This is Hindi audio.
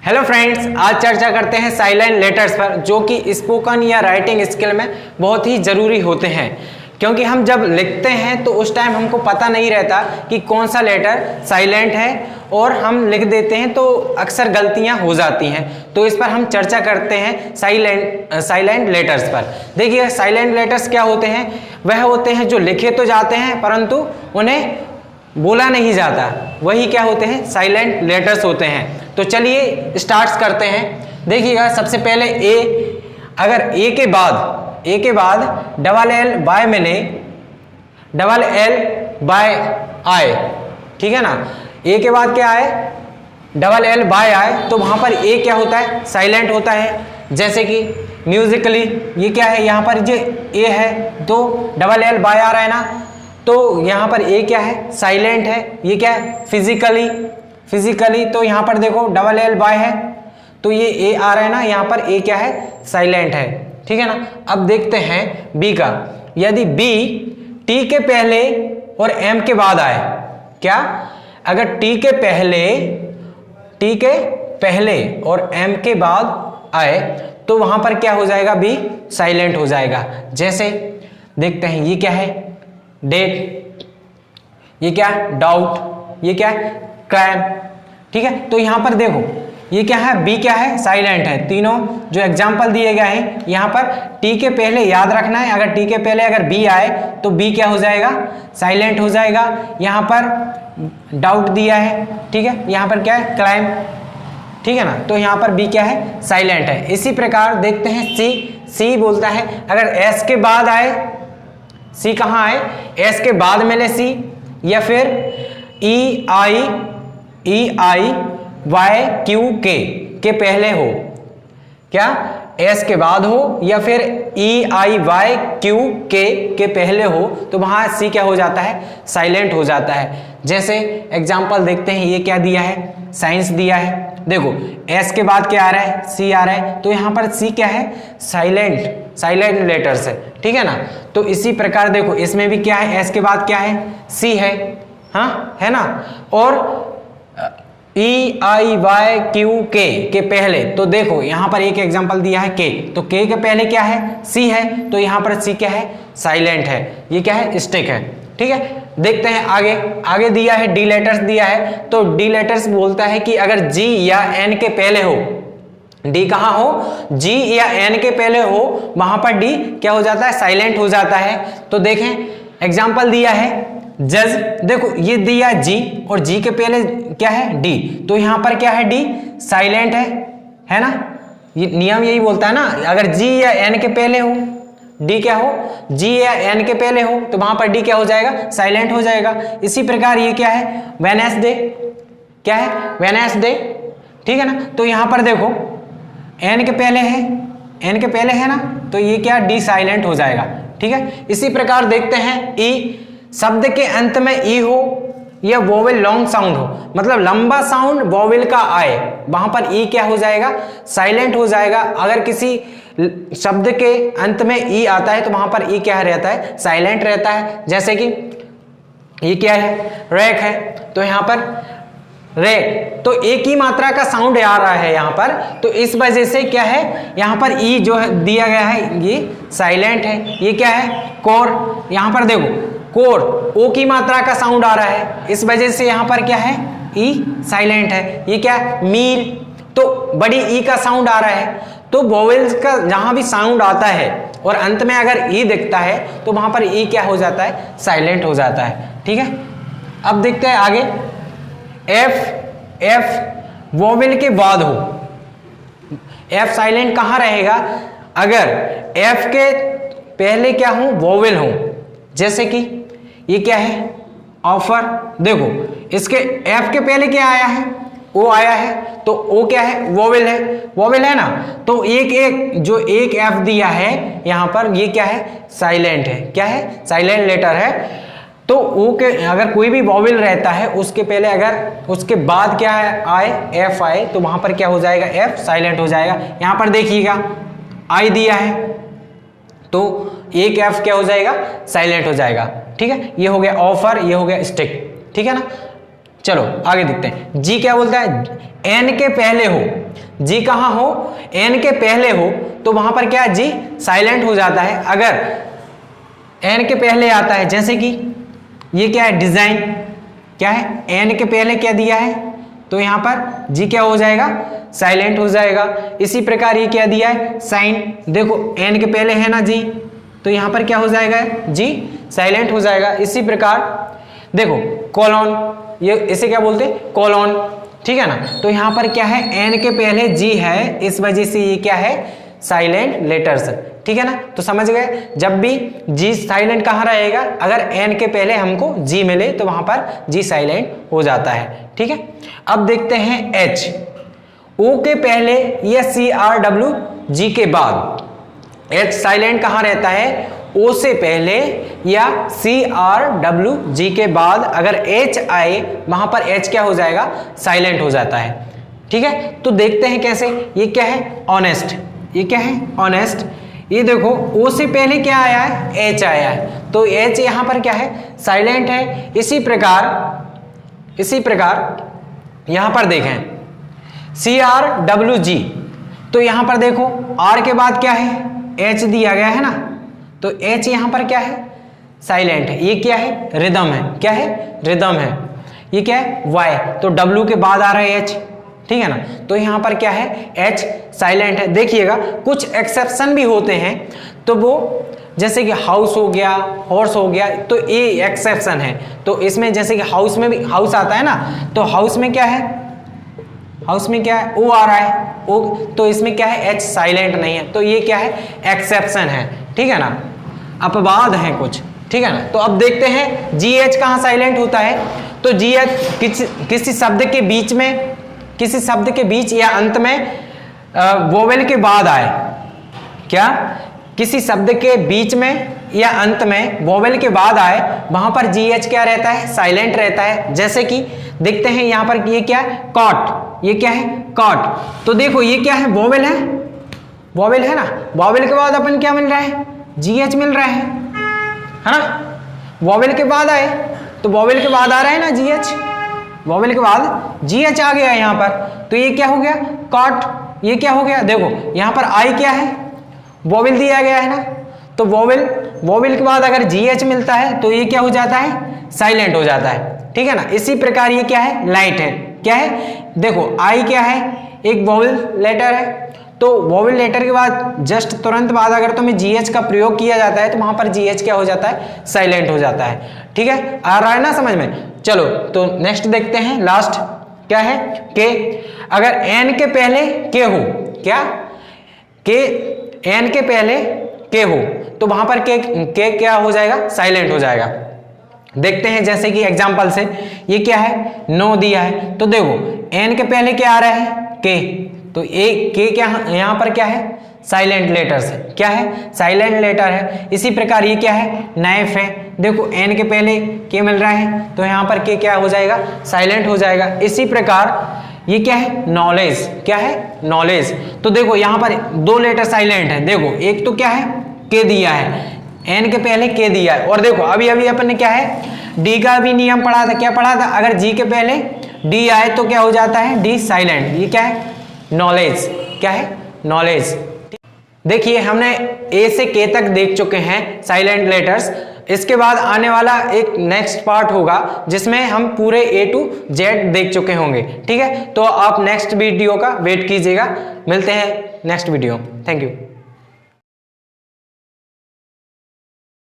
हेलो फ्रेंड्स, आज चर्चा करते हैं साइलेंट लेटर्स पर, जो कि स्पोकन या राइटिंग स्किल में बहुत ही ज़रूरी होते हैं। क्योंकि हम जब लिखते हैं तो उस टाइम हमको पता नहीं रहता कि कौन सा लेटर साइलेंट है, और हम लिख देते हैं तो अक्सर गलतियां हो जाती हैं। तो इस पर हम चर्चा करते हैं साइलेंट लेटर्स पर। देखिए, साइलेंट लेटर्स क्या होते हैं? वह होते हैं जो लिखे तो जाते हैं परंतु उन्हें बोला नहीं जाता, वही क्या होते हैं? साइलेंट लेटर्स होते हैं। तो चलिए स्टार्ट करते हैं। देखिएगा, सबसे पहले ए, अगर ए के बाद डबल एल बाय मिले, डबल एल बाय आए, ठीक है ना, ए के बाद क्या आए? डबल एल बाय आए, तो वहां पर ए क्या होता है? साइलेंट होता है। जैसे कि म्यूजिकली, ये क्या है? यहाँ पर जो ए है तो डबल एल बाय आ रहा है ना, तो यहाँ पर ए क्या है? साइलेंट है। ये क्या है? फिजिकली, तो यहाँ पर देखो डबल एल बाय है तो ये ए आ रहा है ना, यहाँ पर ए क्या है? साइलेंट है, ठीक है ना। अब देखते हैं बी का। यदि बी टी के पहले और एम के बाद आए, क्या? अगर टी के पहले और एम के बाद आए तो वहां पर क्या हो जाएगा? बी साइलेंट हो जाएगा। जैसे देखते हैं, ये क्या है? डेट, ये क्या है? डाउट, ये क्या है? क्राइम, ठीक है। तो यहां पर देखो, ये क्या है? बी क्या है? साइलेंट है। तीनों जो एग्जाम्पल दिए गए हैं यहाँ पर टी के पहले याद रखना है, अगर टी के पहले अगर बी आए तो बी क्या हो जाएगा? साइलेंट हो जाएगा। यहाँ पर डाउट दिया है, ठीक है। यहाँ पर क्या है? क्राइम, ठीक है ना, तो यहाँ पर बी क्या है? साइलेंट है। इसी प्रकार देखते हैं सी बोलता है, अगर एस के बाद आए, सी कहाँ आए? एस के बाद मिले सी, या फिर ई आई वाई क्यू के पहले हो, क्या? एस के बाद हो या फिर ई आई वाई क्यू के पहले हो, तो वहां सी क्या हो जाता है? साइलेंट हो जाता है। जैसे एग्जांपल देखते हैं, ये क्या दिया है? साइंस दिया है। देखो, एस के बाद क्या आ रहा है? सी आ रहा है, तो यहाँ पर सी क्या है? साइलेंट लेटर्स है, ठीक है ना। तो इसी प्रकार देखो, इसमें भी क्या है? एस के बाद क्या है? सी है, हाँ, है ना। और ई आई वाई क्यू के पहले, तो देखो यहाँ पर एक एग्जांपल दिया है के, तो के पहले क्या है? सी है, तो यहाँ पर सी क्या है? साइलेंट है। ये क्या है? स्टिक है, ठीक है। देखते हैं आगे दिया है डी लेटर्स दिया है, तो डी लेटर्स बोलता है कि अगर जी या एन के पहले हो, डी कहाँ हो? जी या एन के पहले हो, वहां पर डी क्या हो जाता है? साइलेंट हो जाता है। तो देखें, एग्जाम्पल दिया है जज, देखो ये दिया जी और जी के पहले क्या है? डी, तो यहां पर क्या है? डी साइलेंट है ना। ये नियम यही बोलता है ना, अगर जी या एन के पहले हो, डी क्या हो? जी या एन के पहले हो, तो वहां पर डी क्या हो जाएगा? साइलेंट हो जाएगा। इसी प्रकार ये क्या है? वेडनेसडे, क्या है? वेडनेसडे, ठीक है ना। तो यहां पर देखो, एन के पहले है ना, तो ये क्या? डी साइलेंट हो जाएगा, ठीक है। इसी प्रकार देखते हैं ई, शब्द के अंत में ई हो या वोवेल लॉन्ग साउंड हो, मतलब लंबा साउंड वोवेल का आए, वहां पर ई क्या हो जाएगा? साइलेंट हो जाएगा। अगर किसी शब्द के अंत में ई आता है तो वहां पर ई क्या रहता है? साइलेंट रहता है। जैसे कि ये क्या है? रैक है, तो यहां पर रैक, तो एक ही मात्रा का साउंड आ रहा है यहाँ पर, तो इस वजह से क्या है? यहाँ पर ई जो है दिया गया है ये साइलेंट है। ये क्या है? कोर, यहाँ पर देखो कोर, ओ की मात्रा का साउंड आ रहा है, इस वजह से यहाँ पर क्या है? ई साइलेंट है। ये क्या है? मील, तो बड़ी ई का साउंड आ रहा है, तो वोवेल्स का जहां भी साउंड आता है और अंत में अगर ई दिखता है तो वहां पर ई क्या हो जाता है? साइलेंट हो जाता है, ठीक है। अब देखते हैं आगे, एफ वोवेल के बाद हो, एफ साइलेंट कहां रहेगा? अगर एफ के पहले क्या हो? वोवेल हो। जैसे कि ये क्या है? ऑफर, देखो इसके एफ के पहले क्या आया है? ओ आया है, तो ओ क्या है? वोवेल है ना। तो जो एक एफ दिया है यहां पर, ये क्या है? साइलेंट है। क्या है? साइलेंट लेटर है। तो ओ के अगर कोई भी वोवेल रहता है उसके पहले अगर उसके बाद क्या आए? एफ आए, तो वहां पर क्या हो जाएगा? एफ साइलेंट हो जाएगा। यहां पर देखिएगा आई दिया है, तो एक एफ क्या हो जाएगा, साइलेंट हो जाएगा। ठीक है, ये हो गया ऑफर, ये हो गया स्टिक। ठीक है ना, चलो आगे देखते हैं। जी क्या बोलता है, एन के पहले हो, जी कहाँ हो, एन के पहले हो, तो वहां पर क्या जी साइलेंट हो जाता है। अगर एन के पहले आता है, जैसे कि ये क्या है, डिजाइन क्या है, एन के पहले क्या दिया है, तो यहां पर जी क्या हो जाएगा, साइलेंट हो जाएगा। इसी प्रकार ये क्या दिया है, साइन, देखो एन के पहले है ना जी, तो यहां पर क्या हो जाएगा, जी साइलेंट हो जाएगा। इसी प्रकार देखो कॉलन, ये इसे क्या बोलते हैं, कॉलन। ठीक है ना, तो यहां पर क्या है, एन के पहले जी है, इस वजह से ये क्या है, साइलेंट लेटर्स। ठीक है ना, तो समझ गए, जब भी जी साइलेंट कहाँ रहेगा, अगर एन के पहले हमको जी मिले तो वहां पर जी साइलेंट हो जाता है। ठीक है, अब देखते हैं एच, ओ के पहले या सी आर डब्ल्यू जी के बाद। एच साइलेंट कहाँ रहता है, ओ से पहले या सी आर डब्ल्यू जी के बाद अगर एच आए, वहां पर एच क्या हो जाएगा, साइलेंट हो जाता है। ठीक है, तो देखते हैं कैसे। ये क्या है, ऑनेस्ट, ये क्या है, ऑनेस्ट। ये देखो ओ से पहले क्या आया है, एच आया है, तो एच यहां पर क्या है, साइलेंट है। इसी प्रकार यहां पर देखें सी आर डब्ल्यू जी, तो यहां पर देखो आर के बाद क्या है, एच दिया गया है ना, तो एच यहां पर क्या है, साइलेंट है। ये क्या है, रिदम है, क्या है, रिदम है। ये क्या है, वाई, तो डब्ल्यू के बाद आ रहा है एच। ठीक है ना, तो यहां पर क्या है, एच साइलेंट है। देखिएगा कुछ एक्सेप्शन भी होते हैं, तो वो जैसे कि हाउस हो गया, हॉर्स हो गया, तो ये एक्सेप्शन है। तो इसमें जैसे कि हाउस में भी हाउस आता है ना, तो हाउस में क्या है, हाउस में क्या है, ओ आ रहा है, ओ, तो इसमें क्या है, एच साइलेंट नहीं है, तो ये क्या है, एक्सेप्शन है। ठीक है ना, अपवाद है कुछ। ठीक है ना, तो अब देखते हैं जी एच कहाँ साइलेंट होता है। तो जी एच किसी शब्द के बीच में, किसी शब्द के बीच या अंत में वोवेल के बाद आए, क्या, किसी शब्द के बीच में या अंत में वोवेल के बाद आए, वहां पर जी एच क्या रहता है, साइलेंट रहता है। जैसे कि देखते हैं यहां पर, ये क्या है, कॉट, ये क्या है, कॉट, तो देखो ये क्या है, वोवेल है, वोवेल है ना, वोवेल के बाद अपन क्या मिल रहा है, जी एच मिल रहा है ना, वोवेल के बाद आए, तो वोवेल के बाद आ रहा है ना जी एच, वोवेल के बाद जी एच आ गया यहाँ पर, तो ये क्या हो गया, कॉट। ये क्या हो गया, देखो यहाँ पर आई क्या है, वोवेल दिया गया है ना, तो वोवेल के बाद अगर जी एच मिलता है तो ये क्या हो जाता है, साइलेंट हो जाता है। ठीक है ना, इसी प्रकार ये क्या है, लाइट है, क्या है, देखो आई क्या है, एक वोवेल लेटर है, तो वोवेल लेटर के बाद जस्ट तुरंत बाद अगर तुम्हें जी एच का प्रयोग किया जाता है तो वहां पर जी एच क्या हो जाता है, साइलेंट हो जाता है। ठीक है, आ रहा है ना समझ में। चलो तो नेक्स्ट देखते हैं, लास्ट क्या है, के। अगर एन के पहले के हो, क्या, के, एन के पहले के हो, तो वहां पर के क्या हो जाएगा, साइलेंट हो जाएगा। देखते हैं जैसे कि एग्जांपल से, ये क्या है, नो दिया है, तो देखो एन के पहले क्या आ रहा है, के, तो ए के क्या यहां पर क्या है, साइलेंट लेटर है, क्या है, साइलेंट लेटर है। इसी प्रकार ये क्या है, नाइफ है, देखो एन के पहले के मिल रहा है, तो यहां पर के क्या हो जाएगा, साइलेंट हो जाएगा। इसी प्रकार ये क्या है, नॉलेज, क्या है, नॉलेज, तो देखो यहां पर दो लेटर साइलेंट है, देखो एक तो क्या है, के दिया है, एन के पहले के दिया है, और देखो अभी अभी अपन ने क्या है, डी का भी नियम पढ़ा था, क्या पढ़ा था, अगर जी के पहले डी आए तो क्या हो जाता है, डी साइलेंट। ये क्या है, नॉलेज, क्या है, नॉलेज। देखिए हमने ए से के तक देख चुके हैं साइलेंट लेटर्स। इसके बाद आने वाला एक नेक्स्ट पार्ट होगा जिसमें हम पूरे ए टू जेड देख चुके होंगे। ठीक है, तो आप नेक्स्ट वीडियो का वेट कीजिएगा। मिलते हैं नेक्स्ट वीडियो। Thank you.